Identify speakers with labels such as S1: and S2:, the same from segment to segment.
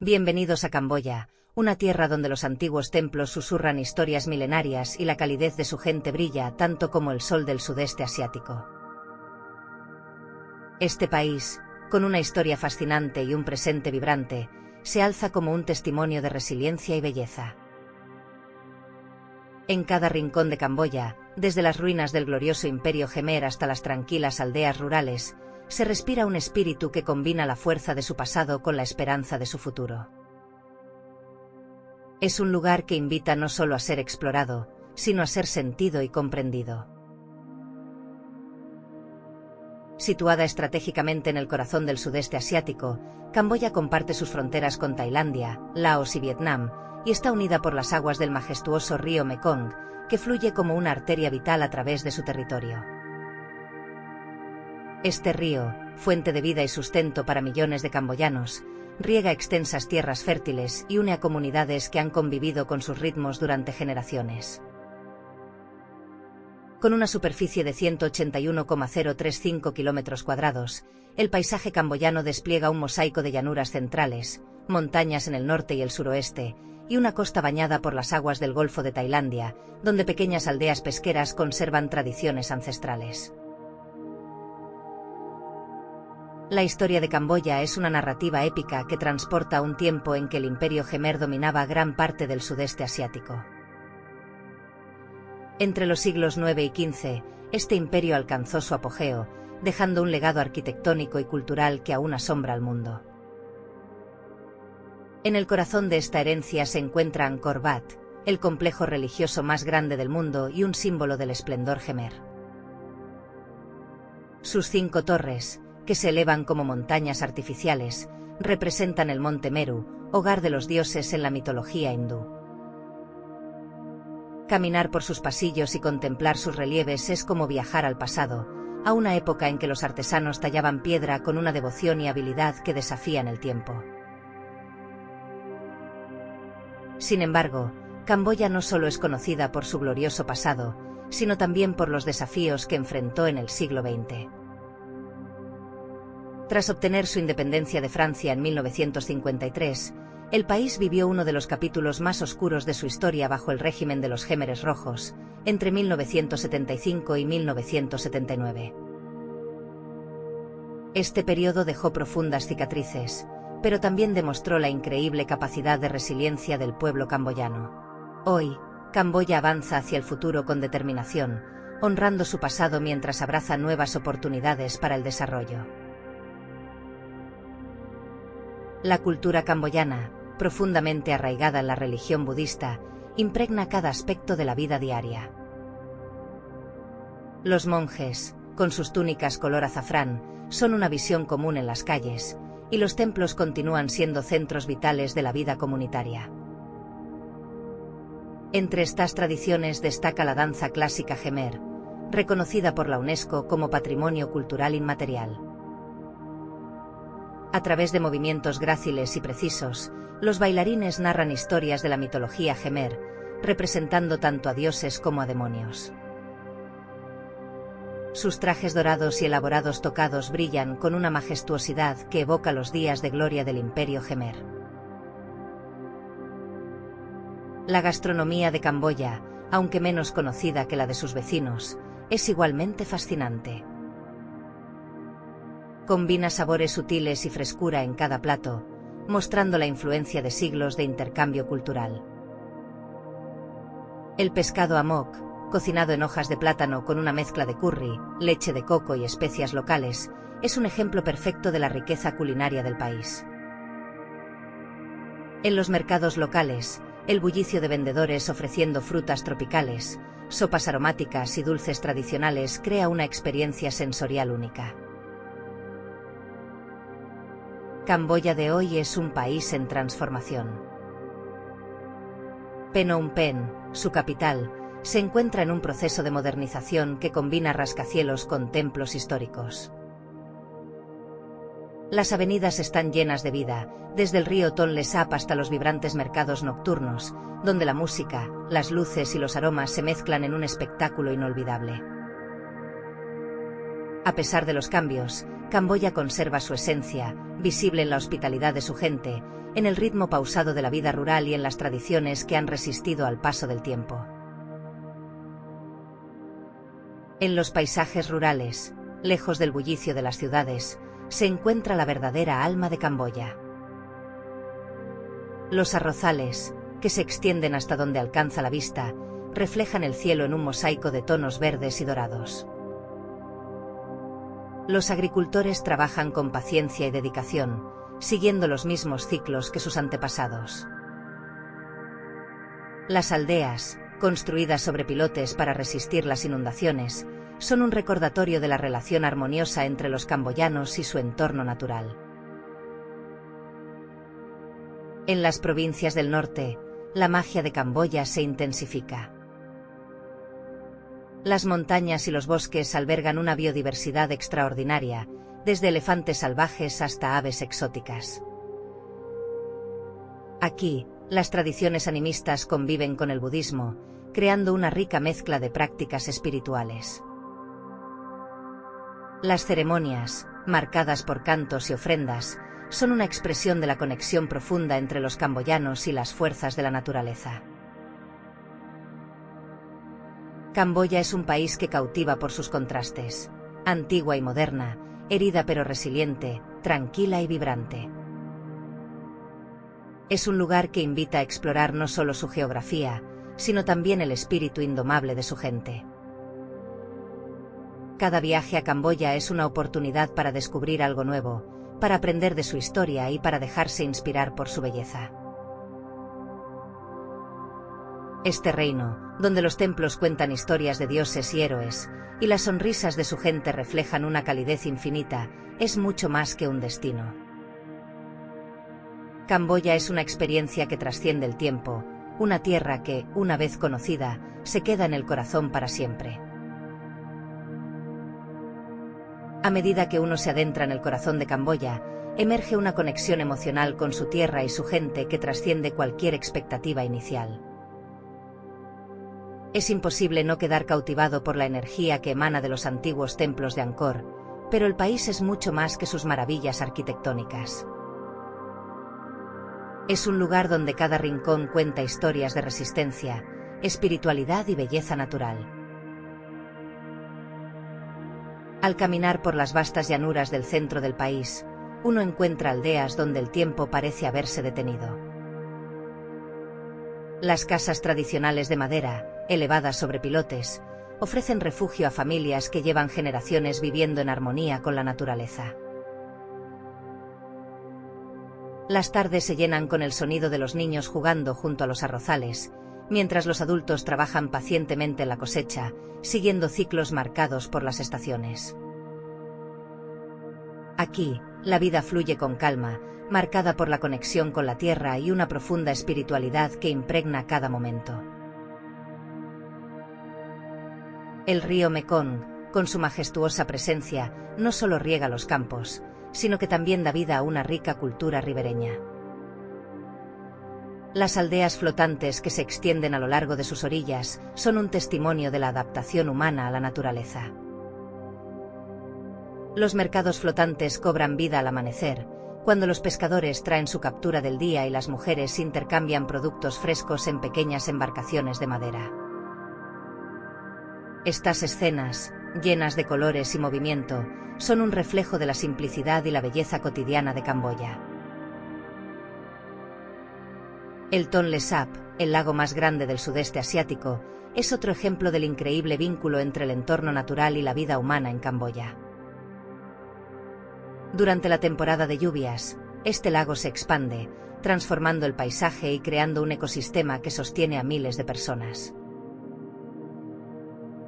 S1: Bienvenidos a Camboya, una tierra donde los antiguos templos susurran historias milenarias y la calidez de su gente brilla tanto como el sol del sudeste asiático. Este país, con una historia fascinante y un presente vibrante, se alza como un testimonio de resiliencia y belleza. En cada rincón de Camboya, desde las ruinas del glorioso Imperio Jemer hasta las tranquilas aldeas rurales, se respira un espíritu que combina la fuerza de su pasado con la esperanza de su futuro. Es un lugar que invita no solo a ser explorado, sino a ser sentido y comprendido. Situada estratégicamente en el corazón del sudeste asiático, Camboya comparte sus fronteras con Tailandia, Laos y Vietnam, y está unida por las aguas del majestuoso río Mekong, que fluye como una arteria vital a través de su territorio. Este río, fuente de vida y sustento para millones de camboyanos, riega extensas tierras fértiles y une a comunidades que han convivido con sus ritmos durante generaciones. Con una superficie de 181,035 km², el paisaje camboyano despliega un mosaico de llanuras centrales, montañas en el norte y el suroeste, y una costa bañada por las aguas del Golfo de Tailandia, donde pequeñas aldeas pesqueras conservan tradiciones ancestrales. La historia de Camboya es una narrativa épica que transporta a un tiempo en que el Imperio Jemer dominaba gran parte del sudeste asiático. Entre los siglos IX y XV, este imperio alcanzó su apogeo, dejando un legado arquitectónico y cultural que aún asombra al mundo. En el corazón de esta herencia se encuentra Angkor Wat, el complejo religioso más grande del mundo y un símbolo del esplendor Jemer. Sus 5 torres, que se elevan como montañas artificiales, representan el monte Meru, hogar de los dioses en la mitología hindú. Caminar por sus pasillos y contemplar sus relieves es como viajar al pasado, a una época en que los artesanos tallaban piedra con una devoción y habilidad que desafían el tiempo. Sin embargo, Camboya no solo es conocida por su glorioso pasado, sino también por los desafíos que enfrentó en el siglo XX. Tras obtener su independencia de Francia en 1953, el país vivió uno de los capítulos más oscuros de su historia bajo el régimen de los Gémeres Rojos, entre 1975 y 1979. Este periodo dejó profundas cicatrices, pero también demostró la increíble capacidad de resiliencia del pueblo camboyano. Hoy, Camboya avanza hacia el futuro con determinación, honrando su pasado mientras abraza nuevas oportunidades para el desarrollo. La cultura camboyana, profundamente arraigada en la religión budista, impregna cada aspecto de la vida diaria. Los monjes, con sus túnicas color azafrán, son una visión común en las calles, y los templos continúan siendo centros vitales de la vida comunitaria. Entre estas tradiciones destaca la danza clásica Jemer, reconocida por la UNESCO como Patrimonio Cultural Inmaterial. A través de movimientos gráciles y precisos, los bailarines narran historias de la mitología Jemer, representando tanto a dioses como a demonios. Sus trajes dorados y elaborados tocados brillan con una majestuosidad que evoca los días de gloria del Imperio Jemer. La gastronomía de Camboya, aunque menos conocida que la de sus vecinos, es igualmente fascinante. Combina sabores sutiles y frescura en cada plato, mostrando la influencia de siglos de intercambio cultural. El pescado amok, cocinado en hojas de plátano con una mezcla de curry, leche de coco y especias locales, es un ejemplo perfecto de la riqueza culinaria del país. En los mercados locales, el bullicio de vendedores ofreciendo frutas tropicales, sopas aromáticas y dulces tradicionales crea una experiencia sensorial única. Camboya de hoy es un país en transformación. Phnom Penh, su capital, se encuentra en un proceso de modernización que combina rascacielos con templos históricos. Las avenidas están llenas de vida, desde el río Tonle Sap hasta los vibrantes mercados nocturnos, donde la música, las luces y los aromas se mezclan en un espectáculo inolvidable. A pesar de los cambios, Camboya conserva su esencia, visible en la hospitalidad de su gente, en el ritmo pausado de la vida rural y en las tradiciones que han resistido al paso del tiempo. En los paisajes rurales, lejos del bullicio de las ciudades, se encuentra la verdadera alma de Camboya. Los arrozales, que se extienden hasta donde alcanza la vista, reflejan el cielo en un mosaico de tonos verdes y dorados. Los agricultores trabajan con paciencia y dedicación, siguiendo los mismos ciclos que sus antepasados. Las aldeas, construidas sobre pilotes para resistir las inundaciones, son un recordatorio de la relación armoniosa entre los camboyanos y su entorno natural. En las provincias del norte, la magia de Camboya se intensifica. Las montañas y los bosques albergan una biodiversidad extraordinaria, desde elefantes salvajes hasta aves exóticas. Aquí, las tradiciones animistas conviven con el budismo, creando una rica mezcla de prácticas espirituales. Las ceremonias, marcadas por cantos y ofrendas, son una expresión de la conexión profunda entre los camboyanos y las fuerzas de la naturaleza. Camboya es un país que cautiva por sus contrastes, antigua y moderna, herida pero resiliente, tranquila y vibrante. Es un lugar que invita a explorar no solo su geografía, sino también el espíritu indomable de su gente. Cada viaje a Camboya es una oportunidad para descubrir algo nuevo, para aprender de su historia y para dejarse inspirar por su belleza. Este reino, donde los templos cuentan historias de dioses y héroes, y las sonrisas de su gente reflejan una calidez infinita, es mucho más que un destino. Camboya es una experiencia que trasciende el tiempo, una tierra que, una vez conocida, se queda en el corazón para siempre. A medida que uno se adentra en el corazón de Camboya, emerge una conexión emocional con su tierra y su gente que trasciende cualquier expectativa inicial. Es imposible no quedar cautivado por la energía que emana de los antiguos templos de Angkor, pero el país es mucho más que sus maravillas arquitectónicas. Es un lugar donde cada rincón cuenta historias de resistencia, espiritualidad y belleza natural. Al caminar por las vastas llanuras del centro del país, uno encuentra aldeas donde el tiempo parece haberse detenido. Las casas tradicionales de madera, elevadas sobre pilotes, ofrecen refugio a familias que llevan generaciones viviendo en armonía con la naturaleza. Las tardes se llenan con el sonido de los niños jugando junto a los arrozales, mientras los adultos trabajan pacientemente en la cosecha, siguiendo ciclos marcados por las estaciones. Aquí, la vida fluye con calma, marcada por la conexión con la tierra y una profunda espiritualidad que impregna cada momento. El río Mekong, con su majestuosa presencia, no solo riega los campos, sino que también da vida a una rica cultura ribereña. Las aldeas flotantes que se extienden a lo largo de sus orillas son un testimonio de la adaptación humana a la naturaleza. Los mercados flotantes cobran vida al amanecer, cuando los pescadores traen su captura del día y las mujeres intercambian productos frescos en pequeñas embarcaciones de madera. Estas escenas, llenas de colores y movimiento, son un reflejo de la simplicidad y la belleza cotidiana de Camboya. El Tonle Sap, el lago más grande del sudeste asiático, es otro ejemplo del increíble vínculo entre el entorno natural y la vida humana en Camboya. Durante la temporada de lluvias, este lago se expande, transformando el paisaje y creando un ecosistema que sostiene a miles de personas.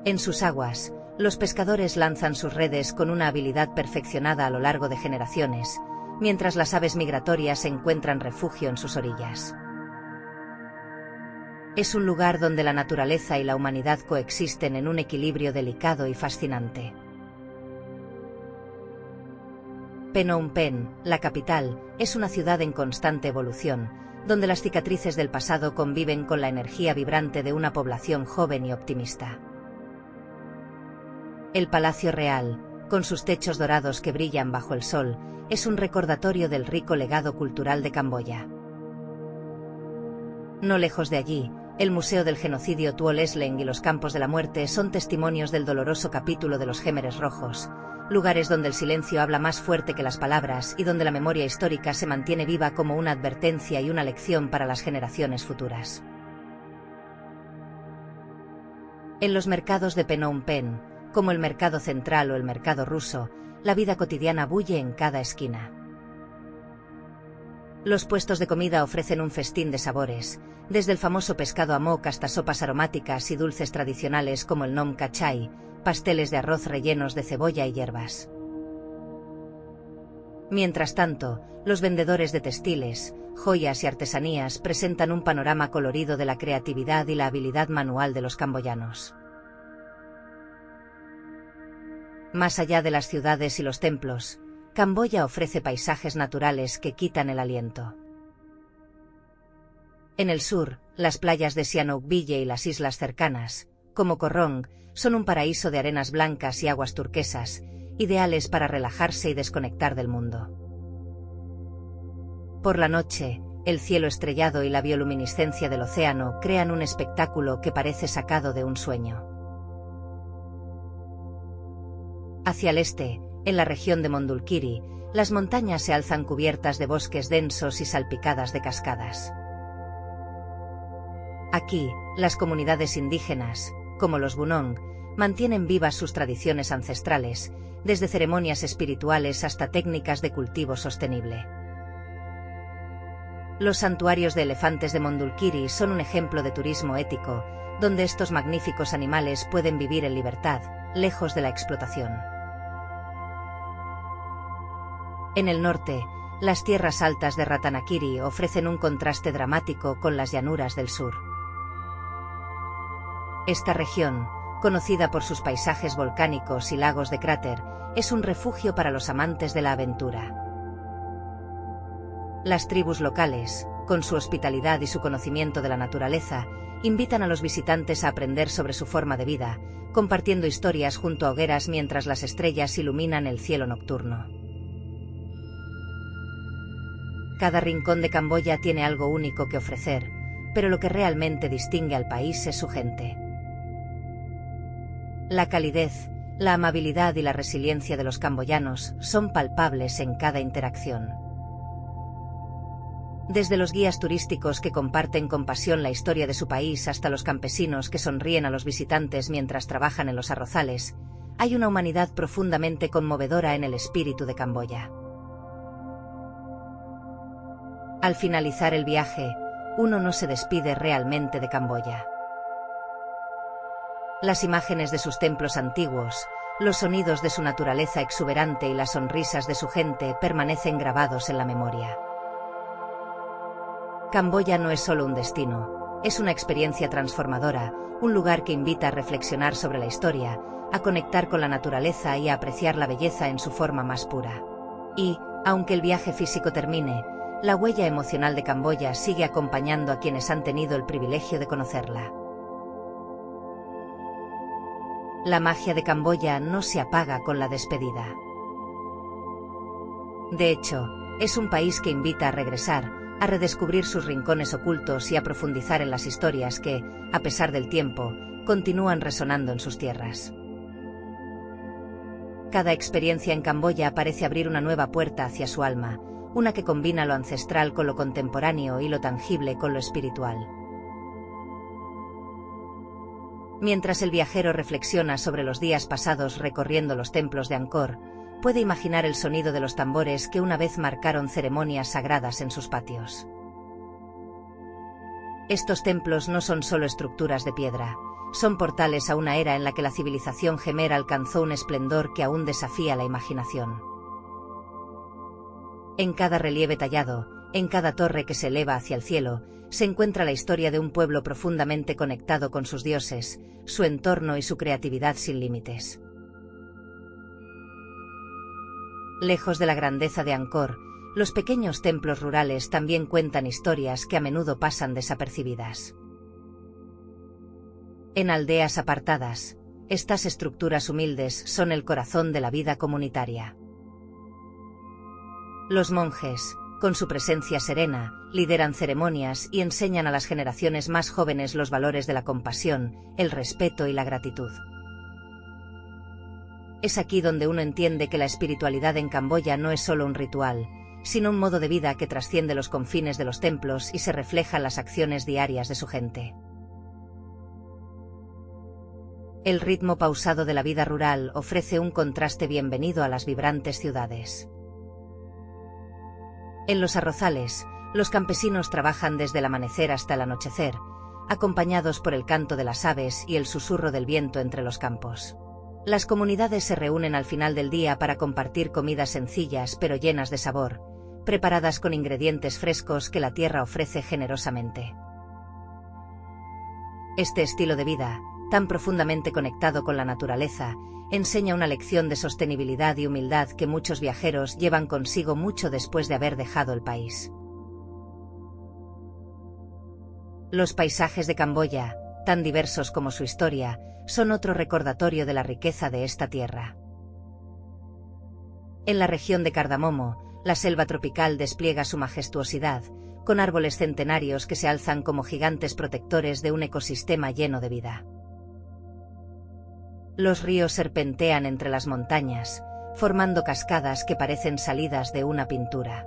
S1: En sus aguas, los pescadores lanzan sus redes con una habilidad perfeccionada a lo largo de generaciones, mientras las aves migratorias encuentran refugio en sus orillas. Es un lugar donde la naturaleza y la humanidad coexisten en un equilibrio delicado y fascinante. Phnom Penh, la capital, es una ciudad en constante evolución, donde las cicatrices del pasado conviven con la energía vibrante de una población joven y optimista. El Palacio Real, con sus techos dorados que brillan bajo el sol, es un recordatorio del rico legado cultural de Camboya. No lejos de allí, el Museo del Genocidio Tuol Sleng y los Campos de la Muerte son testimonios del doloroso capítulo de los Khmeres Rojos, lugares donde el silencio habla más fuerte que las palabras y donde la memoria histórica se mantiene viva como una advertencia y una lección para las generaciones futuras. En los mercados de Phnom Penh, como el mercado central o el mercado ruso, la vida cotidiana bulle en cada esquina. Los puestos de comida ofrecen un festín de sabores, desde el famoso pescado amok hasta sopas aromáticas y dulces tradicionales como el nom kachai, pasteles de arroz rellenos de cebolla y hierbas. Mientras tanto, los vendedores de textiles, joyas y artesanías presentan un panorama colorido de la creatividad y la habilidad manual de los camboyanos. Más allá de las ciudades y los templos, Camboya ofrece paisajes naturales que quitan el aliento. En el sur, las playas de Sihanouk Village y las islas cercanas, como Koh Rong, son un paraíso de arenas blancas y aguas turquesas, ideales para relajarse y desconectar del mundo. Por la noche, el cielo estrellado y la bioluminiscencia del océano crean un espectáculo que parece sacado de un sueño. Hacia el este, en la región de Mondulkiri, las montañas se alzan cubiertas de bosques densos y salpicadas de cascadas. Aquí, las comunidades indígenas, como los Bunong, mantienen vivas sus tradiciones ancestrales, desde ceremonias espirituales hasta técnicas de cultivo sostenible. Los santuarios de elefantes de Mondulkiri son un ejemplo de turismo ético, donde estos magníficos animales pueden vivir en libertad, lejos de la explotación. En el norte, las tierras altas de Ratanakiri ofrecen un contraste dramático con las llanuras del sur. Esta región, conocida por sus paisajes volcánicos y lagos de cráter, es un refugio para los amantes de la aventura. Las tribus locales, con su hospitalidad y su conocimiento de la naturaleza, invitan a los visitantes a aprender sobre su forma de vida, compartiendo historias junto a hogueras mientras las estrellas iluminan el cielo nocturno. Cada rincón de Camboya tiene algo único que ofrecer, pero lo que realmente distingue al país es su gente. La calidez, la amabilidad y la resiliencia de los camboyanos son palpables en cada interacción. Desde los guías turísticos que comparten con pasión la historia de su país hasta los campesinos que sonríen a los visitantes mientras trabajan en los arrozales, hay una humanidad profundamente conmovedora en el espíritu de Camboya. Al finalizar el viaje, uno no se despide realmente de Camboya. Las imágenes de sus templos antiguos, los sonidos de su naturaleza exuberante y las sonrisas de su gente permanecen grabados en la memoria. Camboya no es solo un destino, es una experiencia transformadora, un lugar que invita a reflexionar sobre la historia, a conectar con la naturaleza y a apreciar la belleza en su forma más pura. Y, aunque el viaje físico termine, la huella emocional de Camboya sigue acompañando a quienes han tenido el privilegio de conocerla. La magia de Camboya no se apaga con la despedida. De hecho, es un país que invita a regresar, a redescubrir sus rincones ocultos y a profundizar en las historias que, a pesar del tiempo, continúan resonando en sus tierras. Cada experiencia en Camboya parece abrir una nueva puerta hacia su alma, una que combina lo ancestral con lo contemporáneo y lo tangible con lo espiritual. Mientras el viajero reflexiona sobre los días pasados recorriendo los templos de Angkor, puede imaginar el sonido de los tambores que una vez marcaron ceremonias sagradas en sus patios. Estos templos no son solo estructuras de piedra, son portales a una era en la que la civilización Khmer alcanzó un esplendor que aún desafía la imaginación. En cada relieve tallado, en cada torre que se eleva hacia el cielo, se encuentra la historia de un pueblo profundamente conectado con sus dioses, su entorno y su creatividad sin límites. Lejos de la grandeza de Angkor, los pequeños templos rurales también cuentan historias que a menudo pasan desapercibidas. En aldeas apartadas, Estas estructuras humildes son el corazón de la vida comunitaria. Los monjes, con su presencia serena, lideran ceremonias y enseñan a las generaciones más jóvenes los valores de la compasión, el respeto y la gratitud. Es aquí donde uno entiende que la espiritualidad en Camboya no es solo un ritual, sino un modo de vida que trasciende los confines de los templos y se refleja en las acciones diarias de su gente. El ritmo pausado de la vida rural ofrece un contraste bienvenido a las vibrantes ciudades. En los arrozales, los campesinos trabajan desde el amanecer hasta el anochecer, acompañados por el canto de las aves y el susurro del viento entre los campos. Las comunidades se reúnen al final del día para compartir comidas sencillas pero llenas de sabor, preparadas con ingredientes frescos que la tierra ofrece generosamente. Este estilo de vida, tan profundamente conectado con la naturaleza, enseña una lección de sostenibilidad y humildad que muchos viajeros llevan consigo mucho después de haber dejado el país. Los paisajes de Camboya, tan diversos como su historia, son otro recordatorio de la riqueza de esta tierra. En la región de Cardamomo, la selva tropical despliega su majestuosidad, con árboles centenarios que se alzan como gigantes protectores de un ecosistema lleno de vida. Los ríos serpentean entre las montañas, formando cascadas que parecen salidas de una pintura.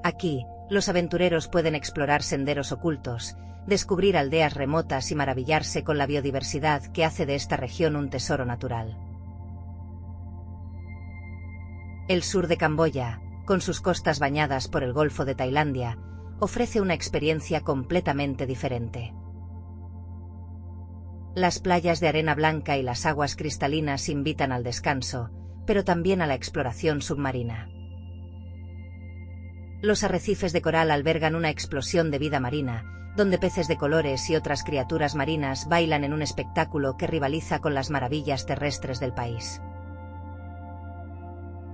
S1: Aquí, los aventureros pueden explorar senderos ocultos, descubrir aldeas remotas y maravillarse con la biodiversidad que hace de esta región un tesoro natural. El sur de Camboya, con sus costas bañadas por el Golfo de Tailandia, ofrece una experiencia completamente diferente. Las playas de arena blanca y las aguas cristalinas invitan al descanso, pero también a la exploración submarina. Los arrecifes de coral albergan una explosión de vida marina, donde peces de colores y otras criaturas marinas bailan en un espectáculo que rivaliza con las maravillas terrestres del país.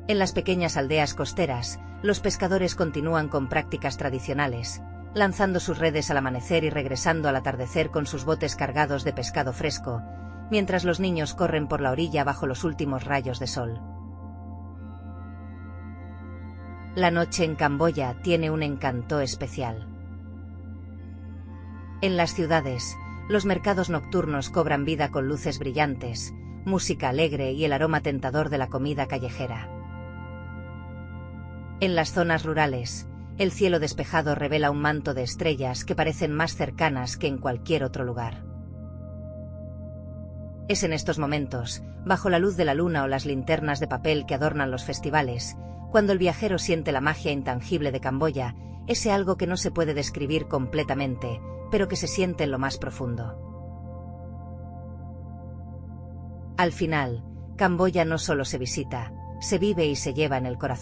S1: En las pequeñas aldeas costeras, los pescadores continúan con prácticas tradicionales, lanzando sus redes al amanecer y regresando al atardecer con sus botes cargados de pescado fresco, mientras los niños corren por la orilla bajo los últimos rayos de sol. La noche en Camboya tiene un encanto especial. En las ciudades, los mercados nocturnos cobran vida con luces brillantes, música alegre y el aroma tentador de la comida callejera. En las zonas rurales, el cielo despejado revela un manto de estrellas que parecen más cercanas que en cualquier otro lugar. Es en estos momentos, bajo la luz de la luna o las linternas de papel que adornan los festivales, cuando el viajero siente la magia intangible de Camboya, ese algo que no se puede describir completamente, pero que se siente en lo más profundo. Al final, Camboya no solo se visita, se vive y se lleva en el corazón.